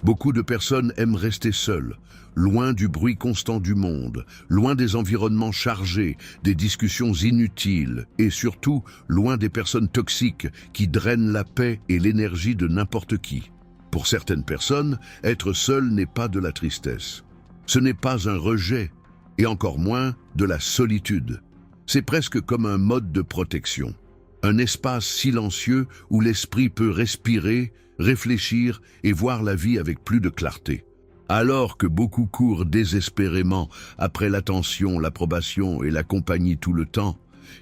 Beaucoup de personnes aiment rester seules, loin du bruit constant du monde, loin des environnements chargés, des discussions inutiles et surtout loin des personnes toxiques qui drainent la paix et l'énergie de n'importe qui. Pour certaines personnes, être seul n'est pas de la tristesse. Ce n'est pas un rejet, et encore moins de la solitude. C'est presque comme un mode de protection. Un espace silencieux où l'esprit peut respirer, réfléchir et voir la vie avec plus de clarté. Alors que beaucoup courent désespérément après l'attention, l'approbation et la compagnie tout le temps,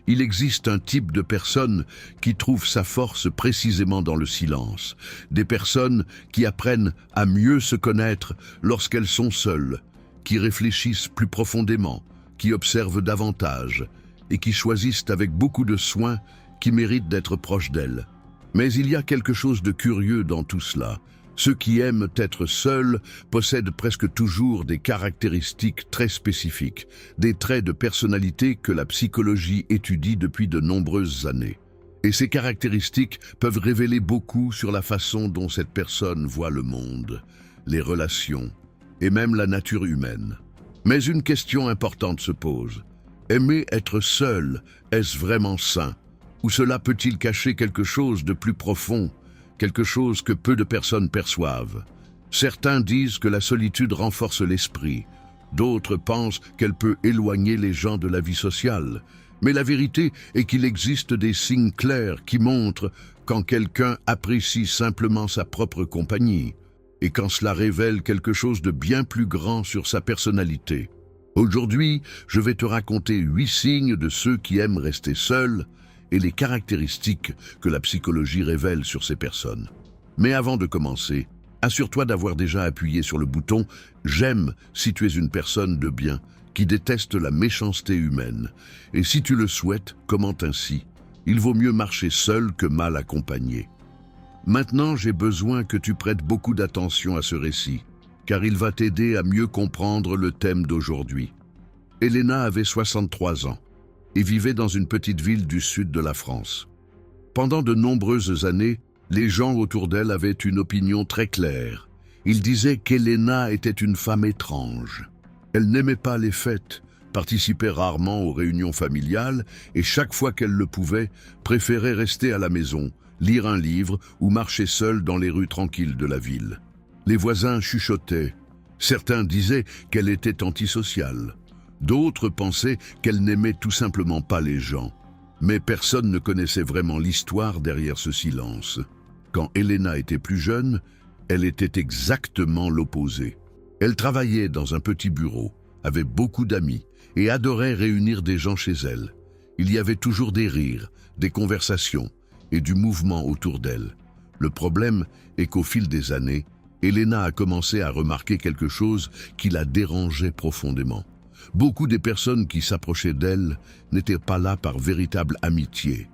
il existe un type de personne qui trouve sa force précisément dans le silence. Des personnes qui apprennent à mieux se connaître lorsqu'elles sont seules, qui réfléchissent plus profondément, qui observent davantage et qui choisissent avec beaucoup de soin qui méritent d'être proches d'elles. Mais il y a quelque chose de curieux dans tout cela. Ceux qui aiment être seuls possèdent presque toujours des caractéristiques très spécifiques, des traits de personnalité que la psychologie étudie depuis de nombreuses années. Et ces caractéristiques peuvent révéler beaucoup sur la façon dont cette personne voit le monde, les relations et même la nature humaine. Mais une question importante se pose. Aimer être seul, est-ce vraiment sain? Ou cela peut-il cacher quelque chose de plus profond, quelque chose que peu de personnes perçoivent? Certains disent que la solitude renforce l'esprit, d'autres pensent qu'elle peut éloigner les gens de la vie sociale. Mais la vérité est qu'il existe des signes clairs qui montrent quand quelqu'un apprécie simplement sa propre compagnie, et quand cela révèle quelque chose de bien plus grand sur sa personnalité. Aujourd'hui, je vais te raconter 8 signes de ceux qui aiment rester seuls, et les caractéristiques que la psychologie révèle sur ces personnes. Mais avant de commencer, assure-toi d'avoir déjà appuyé sur le bouton « J'aime » si tu es une personne de bien, qui déteste la méchanceté humaine. Et si tu le souhaites, commente ainsi. Il vaut mieux marcher seul que mal accompagné. Maintenant, j'ai besoin que tu prêtes beaucoup d'attention à ce récit, car il va t'aider à mieux comprendre le thème d'aujourd'hui. Elena avait 63 ans. Et vivait dans une petite ville du sud de la France. Pendant de nombreuses années, les gens autour d'elle avaient une opinion très claire. Ils disaient qu'Elena était une femme étrange. Elle n'aimait pas les fêtes, participait rarement aux réunions familiales et chaque fois qu'elle le pouvait, préférait rester à la maison, lire un livre ou marcher seule dans les rues tranquilles de la ville. Les voisins chuchotaient. Certains disaient qu'elle était antisociale. D'autres pensaient qu'elle n'aimait tout simplement pas les gens. Mais personne ne connaissait vraiment l'histoire derrière ce silence. Quand Elena était plus jeune, elle était exactement l'opposé. Elle travaillait dans un petit bureau, avait beaucoup d'amis et adorait réunir des gens chez elle. Il y avait toujours des rires, des conversations et du mouvement autour d'elle. Le problème est qu'au fil des années, Elena a commencé à remarquer quelque chose qui la dérangeait profondément. Beaucoup des personnes qui s'approchaient d'elle n'étaient pas là par véritable amitié.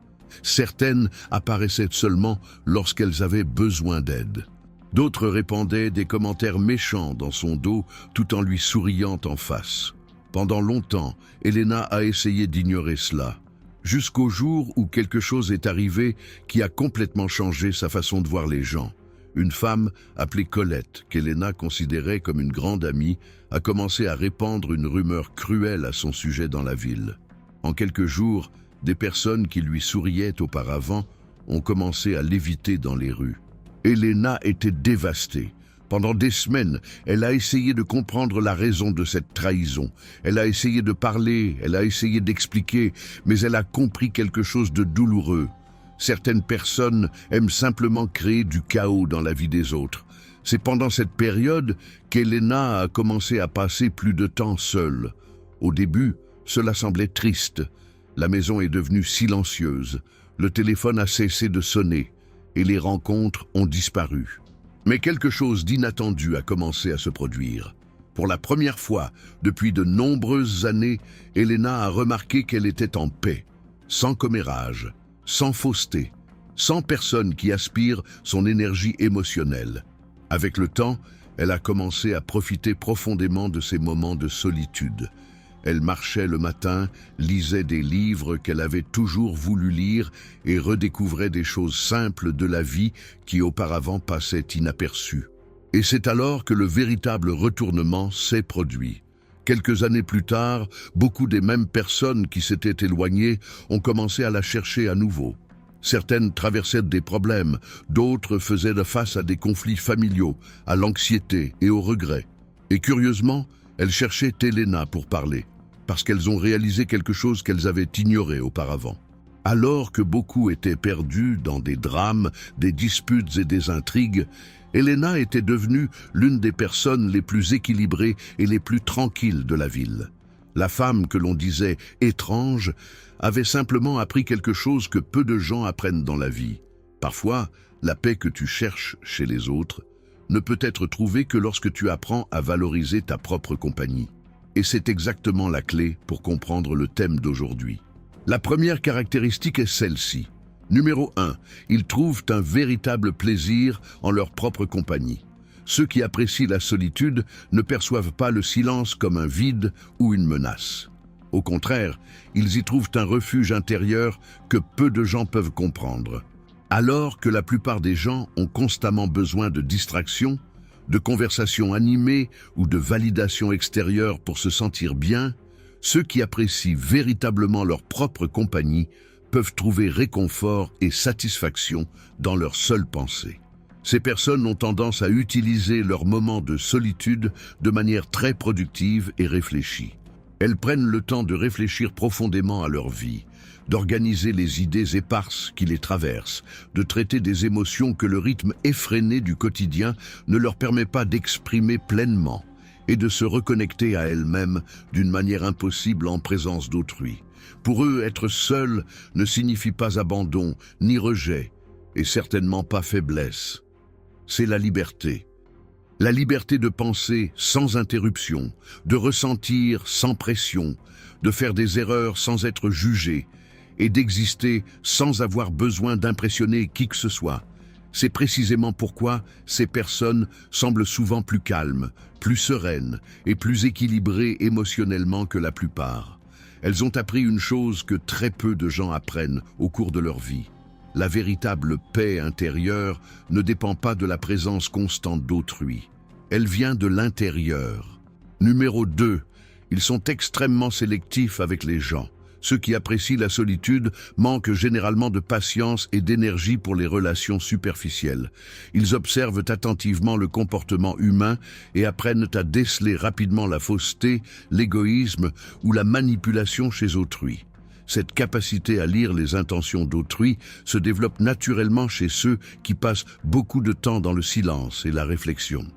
Certaines apparaissaient seulement lorsqu'elles avaient besoin d'aide. D'autres répandaient des commentaires méchants dans son dos tout en lui souriant en face. Pendant longtemps, Elena a essayé d'ignorer cela, jusqu'au jour où quelque chose est arrivé qui a complètement changé sa façon de voir les gens. Une femme appelée Colette, qu'Elena considérait comme une grande amie, a commencé à répandre une rumeur cruelle à son sujet dans la ville. En quelques jours, des personnes qui lui souriaient auparavant ont commencé à l'éviter dans les rues. Elena était dévastée. Pendant des semaines, elle a essayé de comprendre la raison de cette trahison. Elle a essayé de parler, elle a essayé d'expliquer, mais elle a compris quelque chose de douloureux. Certaines personnes aiment simplement créer du chaos dans la vie des autres. C'est pendant cette période qu'Elena a commencé à passer plus de temps seule. Au début, cela semblait triste. La maison est devenue silencieuse. Le téléphone a cessé de sonner et les rencontres ont disparu. Mais quelque chose d'inattendu a commencé à se produire. Pour la première fois depuis de nombreuses années, Elena a remarqué qu'elle était en paix, sans commérage, sans fausseté, sans personne qui aspire son énergie émotionnelle. Avec le temps, elle a commencé à profiter profondément de ces moments de solitude. Elle marchait le matin, lisait des livres qu'elle avait toujours voulu lire et redécouvrait des choses simples de la vie qui auparavant passaient inaperçues. Et c'est alors que le véritable retournement s'est produit. Quelques années plus tard, beaucoup des mêmes personnes qui s'étaient éloignées ont commencé à la chercher à nouveau. Certaines traversaient des problèmes, d'autres faisaient face à des conflits familiaux, à l'anxiété et au regret. Et curieusement, elles cherchaient Elena pour parler, parce qu'elles ont réalisé quelque chose qu'elles avaient ignoré auparavant. Alors que beaucoup étaient perdus dans des drames, des disputes et des intrigues, Elena était devenue l'une des personnes les plus équilibrées et les plus tranquilles de la ville. La femme que l'on disait étrange avait simplement appris quelque chose que peu de gens apprennent dans la vie. Parfois, la paix que tu cherches chez les autres ne peut être trouvée que lorsque tu apprends à valoriser ta propre compagnie. Et c'est exactement la clé pour comprendre le thème d'aujourd'hui. La première caractéristique est celle-ci. Numéro 1, ils trouvent un véritable plaisir en leur propre compagnie. Ceux qui apprécient la solitude ne perçoivent pas le silence comme un vide ou une menace. Au contraire, ils y trouvent un refuge intérieur que peu de gens peuvent comprendre. Alors que la plupart des gens ont constamment besoin de distraction, de conversations animées ou de validation extérieure pour se sentir bien, ceux qui apprécient véritablement leur propre compagnie peuvent trouver réconfort et satisfaction dans leur seule pensée. Ces personnes ont tendance à utiliser leurs moments de solitude de manière très productive et réfléchie. Elles prennent le temps de réfléchir profondément à leur vie, d'organiser les idées éparses qui les traversent, de traiter des émotions que le rythme effréné du quotidien ne leur permet pas d'exprimer pleinement, et de se reconnecter à elles-mêmes d'une manière impossible en présence d'autrui. Pour eux, être seul ne signifie pas abandon ni rejet, et certainement pas faiblesse. C'est la liberté. La liberté de penser sans interruption, de ressentir sans pression, de faire des erreurs sans être jugé, et d'exister sans avoir besoin d'impressionner qui que ce soit. C'est précisément pourquoi ces personnes semblent souvent plus calmes, plus sereines et plus équilibrées émotionnellement que la plupart. Elles ont appris une chose que très peu de gens apprennent au cours de leur vie. La véritable paix intérieure ne dépend pas de la présence constante d'autrui. Elle vient de l'intérieur. Numéro 2. Ils sont extrêmement sélectifs avec les gens. Ceux qui apprécient la solitude manquent généralement de patience et d'énergie pour les relations superficielles. Ils observent attentivement le comportement humain et apprennent à déceler rapidement la fausseté, l'égoïsme ou la manipulation chez autrui. Cette capacité à lire les intentions d'autrui se développe naturellement chez ceux qui passent beaucoup de temps dans le silence et la réflexion.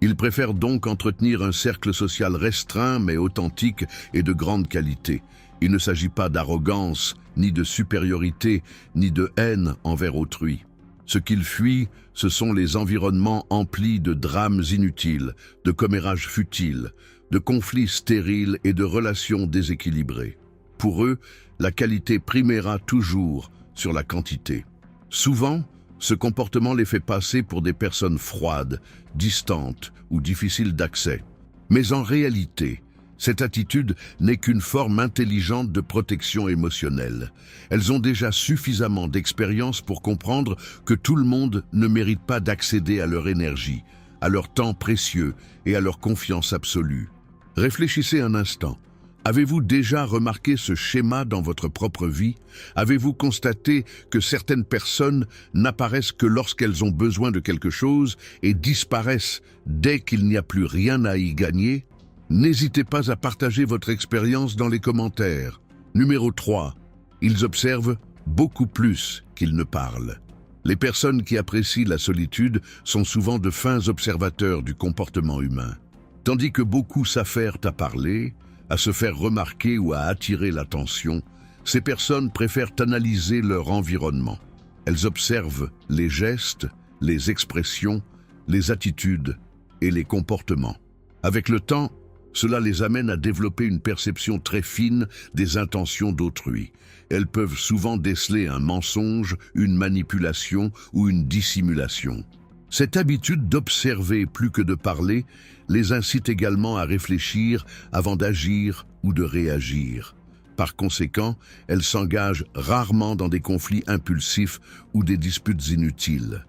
Ils préfèrent donc entretenir un cercle social restreint mais authentique et de grande qualité. Il ne s'agit pas d'arrogance, ni de supériorité, ni de haine envers autrui. Ce qu'ils fuient, ce sont les environnements emplis de drames inutiles, de commérages futiles, de conflits stériles et de relations déséquilibrées. Pour eux, la qualité primera toujours sur la quantité. Souvent, ce comportement les fait passer pour des personnes froides, distantes ou difficiles d'accès. Mais en réalité, cette attitude n'est qu'une forme intelligente de protection émotionnelle. Elles ont déjà suffisamment d'expérience pour comprendre que tout le monde ne mérite pas d'accéder à leur énergie, à leur temps précieux et à leur confiance absolue. Réfléchissez un instant. Avez-vous déjà remarqué ce schéma dans votre propre vie? Avez-vous constaté que certaines personnes n'apparaissent que lorsqu'elles ont besoin de quelque chose et disparaissent dès qu'il n'y a plus rien à y gagner? N'hésitez pas à partager votre expérience dans les commentaires. Numéro 3. Ils observent beaucoup plus qu'ils ne parlent. Les personnes qui apprécient la solitude sont souvent de fins observateurs du comportement humain. Tandis que beaucoup s'affairent à parler, à se faire remarquer ou à attirer l'attention, ces personnes préfèrent analyser leur environnement. Elles observent les gestes, les expressions, les attitudes et les comportements. Avec le temps, cela les amène à développer une perception très fine des intentions d'autrui. Elles peuvent souvent déceler un mensonge, une manipulation ou une dissimulation. Cette habitude d'observer plus que de parler les incite également à réfléchir avant d'agir ou de réagir. Par conséquent, elles s'engagent rarement dans des conflits impulsifs ou des disputes inutiles.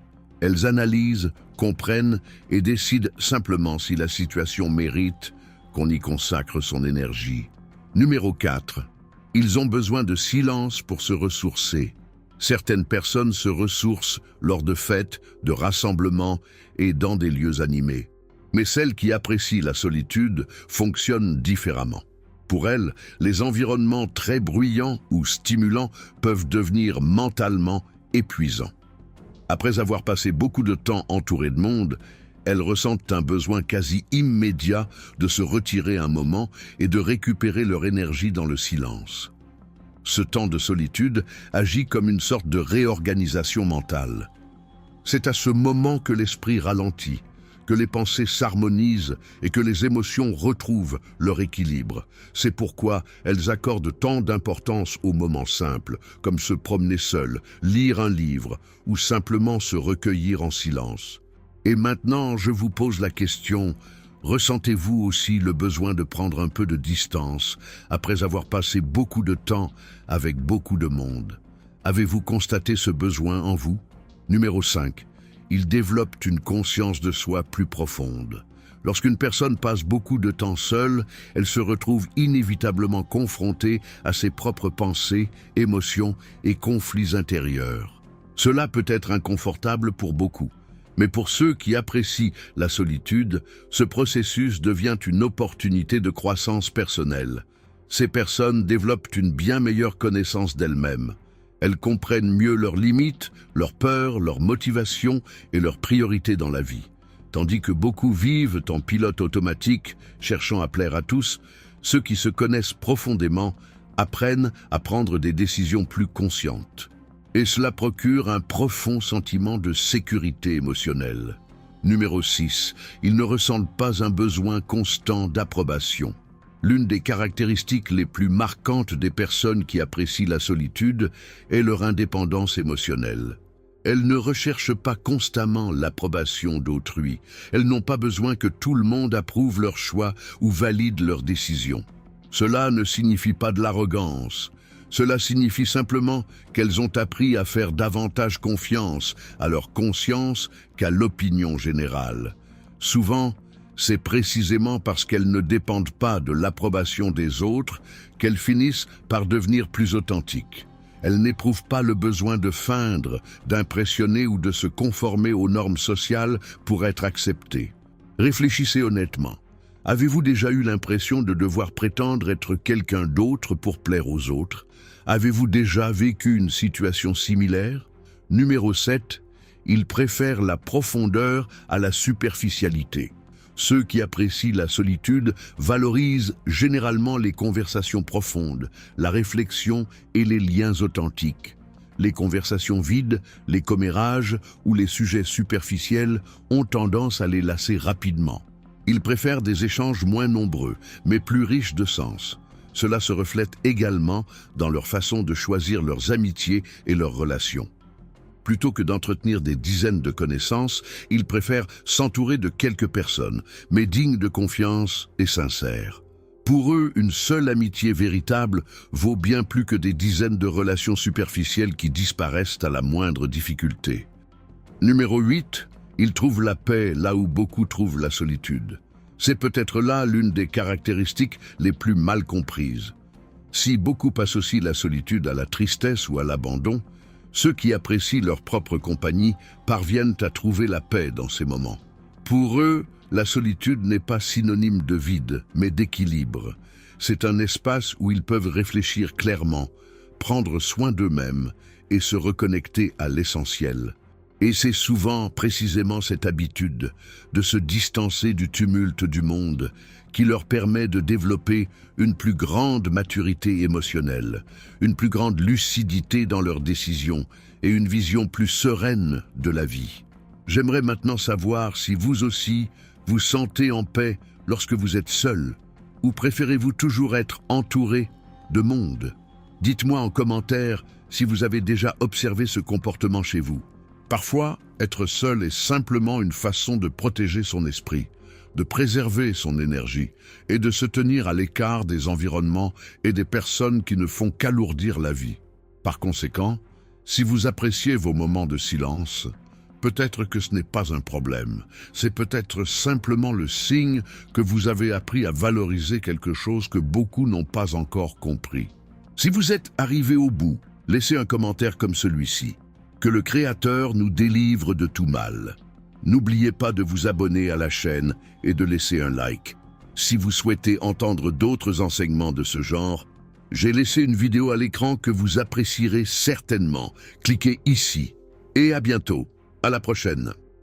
Elles analysent, comprennent et décident simplement si la situation mérite qu'on y consacre son énergie. Numéro 4. Ils ont besoin de silence pour se ressourcer. Certaines personnes se ressourcent lors de fêtes, de rassemblements et dans des lieux animés. Mais celles qui apprécient la solitude fonctionnent différemment. Pour elles, les environnements très bruyants ou stimulants peuvent devenir mentalement épuisants. Après avoir passé beaucoup de temps entourées de monde, elles ressentent un besoin quasi immédiat de se retirer un moment et de récupérer leur énergie dans le silence. Ce temps de solitude agit comme une sorte de réorganisation mentale. C'est à ce moment que l'esprit ralentit, que les pensées s'harmonisent et que les émotions retrouvent leur équilibre. C'est pourquoi elles accordent tant d'importance aux moments simples, comme se promener seul, lire un livre ou simplement se recueillir en silence. Et maintenant, je vous pose la question, ressentez-vous aussi le besoin de prendre un peu de distance après avoir passé beaucoup de temps avec beaucoup de monde? Avez-vous constaté ce besoin en vous? Numéro 5. Ils développent une conscience de soi plus profonde. Lorsqu'une personne passe beaucoup de temps seule, elle se retrouve inévitablement confrontée à ses propres pensées, émotions et conflits intérieurs. Cela peut être inconfortable pour beaucoup, mais pour ceux qui apprécient la solitude, ce processus devient une opportunité de croissance personnelle. Ces personnes développent une bien meilleure connaissance d'elles-mêmes. Elles comprennent mieux leurs limites, leurs peurs, leurs motivations et leurs priorités dans la vie. Tandis que beaucoup vivent en pilote automatique, cherchant à plaire à tous, ceux qui se connaissent profondément apprennent à prendre des décisions plus conscientes. Et cela procure un profond sentiment de sécurité émotionnelle. Numéro 6. Ils ne ressentent pas un besoin constant d'approbation. L'une des caractéristiques les plus marquantes des personnes qui apprécient la solitude est leur indépendance émotionnelle. Elles ne recherchent pas constamment l'approbation d'autrui. Elles n'ont pas besoin que tout le monde approuve leurs choix ou valide leurs décisions. Cela ne signifie pas de l'arrogance. Cela signifie simplement qu'elles ont appris à faire davantage confiance à leur conscience qu'à l'opinion générale. Souvent, c'est précisément parce qu'elles ne dépendent pas de l'approbation des autres qu'elles finissent par devenir plus authentiques. Elles n'éprouvent pas le besoin de feindre, d'impressionner ou de se conformer aux normes sociales pour être acceptées. Réfléchissez honnêtement. Avez-vous déjà eu l'impression de devoir prétendre être quelqu'un d'autre pour plaire aux autres? Avez-vous déjà vécu une situation similaire? Numéro 7. Ils préfèrent la profondeur à la superficialité. Ceux qui apprécient la solitude valorisent généralement les conversations profondes, la réflexion et les liens authentiques. Les conversations vides, les commérages ou les sujets superficiels ont tendance à les lasser rapidement. Ils préfèrent des échanges moins nombreux, mais plus riches de sens. Cela se reflète également dans leur façon de choisir leurs amitiés et leurs relations. Plutôt que d'entretenir des dizaines de connaissances, ils préfèrent s'entourer de quelques personnes, mais dignes de confiance et sincères. Pour eux, une seule amitié véritable vaut bien plus que des dizaines de relations superficielles qui disparaissent à la moindre difficulté. Numéro 8. Ils trouvent la paix là où beaucoup trouvent la solitude. C'est peut-être là l'une des caractéristiques les plus mal comprises. Si beaucoup associent la solitude à la tristesse ou à l'abandon, ceux qui apprécient leur propre compagnie parviennent à trouver la paix dans ces moments. Pour eux, la solitude n'est pas synonyme de vide, mais d'équilibre. C'est un espace où ils peuvent réfléchir clairement, prendre soin d'eux-mêmes et se reconnecter à l'essentiel. Et c'est souvent précisément cette habitude de se distancer du tumulte du monde qui leur permet de développer une plus grande maturité émotionnelle, une plus grande lucidité dans leurs décisions et une vision plus sereine de la vie. J'aimerais maintenant savoir si vous aussi vous sentez en paix lorsque vous êtes seul, ou préférez-vous toujours être entouré de monde? Dites-moi en commentaire si vous avez déjà observé ce comportement chez vous. Parfois, être seul est simplement une façon de protéger son esprit, de préserver son énergie et de se tenir à l'écart des environnements et des personnes qui ne font qu'alourdir la vie. Par conséquent, si vous appréciez vos moments de silence, Peut-être que ce n'est pas un problème. C'est peut-être simplement le signe que vous avez appris à valoriser quelque chose que beaucoup n'ont pas encore compris. Si vous êtes arrivé au bout, laissez un commentaire comme celui-ci. Que le Créateur nous délivre de tout mal. N'oubliez pas de vous abonner à la chaîne et de laisser un like. Si vous souhaitez entendre d'autres enseignements de ce genre, j'ai laissé une vidéo à l'écran que vous apprécierez certainement. Cliquez ici. Et à bientôt. À la prochaine.